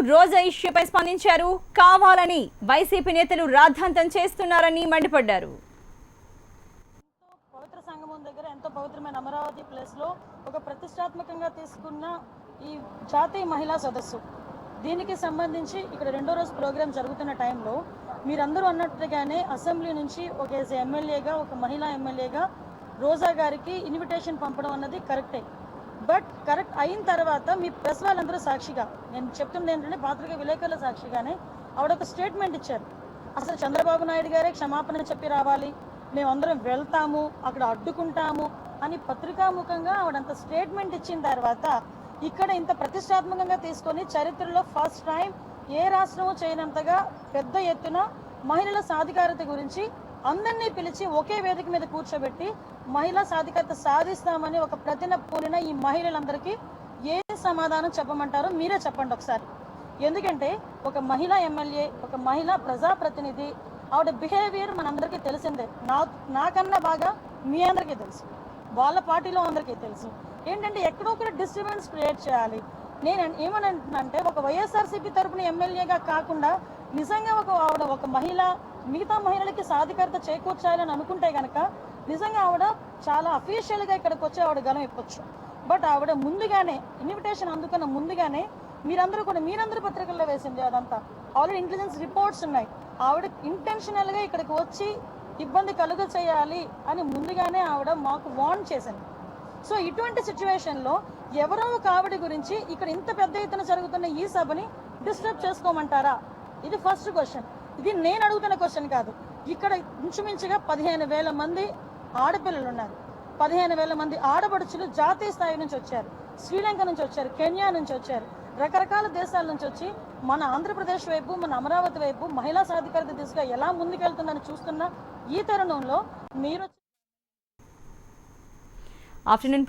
రోజా ఇష్యూపై స్పందించారు. కావాలని వైసీపీ నేతలు రాద్ధాంతం చేస్తున్నారని మండిపడ్డారు. పవిత్ర సంగమం దగ్గర ఎంతో పవిత్రమైన అమరావతి ప్లేస్లో ఒక ప్రతిష్టాత్మకంగా తీసుకున్న ఈ జాతీయ మహిళా సదస్సు, దీనికి సంబంధించి ఇక్కడ రెండో రోజు ప్రోగ్రాం జరుగుతున్న టైంలో మీరందరూ అన్నట్టుగానే అసెంబ్లీ నుంచి ఒక ఎమ్మెల్యేగా, ఒక మహిళా ఎమ్మెల్యేగా రోజా గారికి ఇన్విటేషన్ పంపడం అన్నది కరెక్టే. బట్ కరెక్ట్ అయిన తర్వాత మీ ప్రెస్ వాళ్ళందరూ సాక్షిగా, నేను చెప్తున్నది ఏంటంటే పాత్రికా విలేకరుల సాక్షిగానే ఆవిడ ఒక స్టేట్మెంట్ ఇచ్చారు. అసలు చంద్రబాబు నాయుడు గారే క్షమాపణ చెప్పి రావాలి, మేమందరం వెళ్తాము, అక్కడ అడ్డుకుంటాము అని పత్రికాముఖంగా ఆవిడంత స్టేట్మెంట్ ఇచ్చిన తర్వాత ఇక్కడ ఇంత ప్రతిష్టాత్మకంగా తీసుకొని చరిత్రలో ఫస్ట్ టైం ఏ రాష్ట్రము చేయనంతగా పెద్ద ఎత్తున మహిళల సాధికారత గురించి అందరినీ పిలిచి ఒకే వేదిక మీద కూర్చోబెట్టి మహిళా సాధికారత సాధిస్తామని ఒక ప్రతిన పూనిన ఈ మహిళలందరికీ ఏ సమాధానం చెప్పమంటారో మీరే చెప్పండి ఒకసారి. ఎందుకంటే ఒక మహిళా ఎమ్మెల్యే, ఒక మహిళా ప్రజాప్రతినిధి, ఆవిడ బిహేవియర్ మనందరికీ తెలిసిందే. నాకన్నా బాగా మీ అందరికీ తెలుసు, వాళ్ళ పార్టీలో అందరికీ తెలుసు. ఏంటంటే ఎక్కడో ఒకటి డిస్టర్బెన్స్ క్రియేట్ చేయాలి. నేను ఏమనంటున్నానంటే ఒక వైఎస్ఆర్సీపీ తరపున ఎమ్మెల్యేగా కాకుండా నిజంగా ఆవిడ ఒక మహిళ మిగతా మహిళలకి సాధికారత చేకూర్చాలని అనుకుంటే కనుక నిజంగా ఆవిడ చాలా అఫీషియల్గా ఇక్కడికి వచ్చి ఆవిడ గలం ఇవ్వచ్చు. బట్ ఆవిడ ముందుగానే ఇన్విటేషన్ అందుకున్న ముందుగానే మీరందరూ పత్రికల్లో వేసింది అదంతా. ఆల్రెడీ ఇంటెలిజెన్స్ రిపోర్ట్స్ ఉన్నాయి. ఆవిడ ఇంటెన్షనల్గా ఇక్కడికి వచ్చి ఇబ్బంది కలుగ చేయాలి అని ముందుగానే ఆవిడ మాకు వార్న్ చేసింది. సో ఇటువంటి సిచ్యువేషన్లో ఎవరో ఒక ఆవిడ గురించి ఇక్కడ ఇంత పెద్ద ఎత్తున జరుగుతున్న ఈ సభని డిస్టర్బ్ చేసుకోమంటారా? ఇది ఫస్ట్ క్వశ్చన్. ఇది నేను అడుగుతున్న క్వశ్చన్ కాదు. ఇక్కడ ఇంచుమించుగా 15,000 మంది ఆడపిల్లలు ఉన్నారు. 15,000 మంది ఆడపడుచులు జాతీయ స్థాయి నుంచి వచ్చారు, శ్రీలంక నుంచి వచ్చారు, కెన్యా నుంచి వచ్చారు, రకరకాల దేశాల నుంచి వచ్చి మన ఆంధ్రప్రదేశ్ వైపు, మన అమరావతి వైపు మహిళా సాధికారత దిశగా ఎలా ముందుకెళ్తుందని చూస్తున్న ఈ తరుణంలో మీరు ఆఫ్టర్నూన్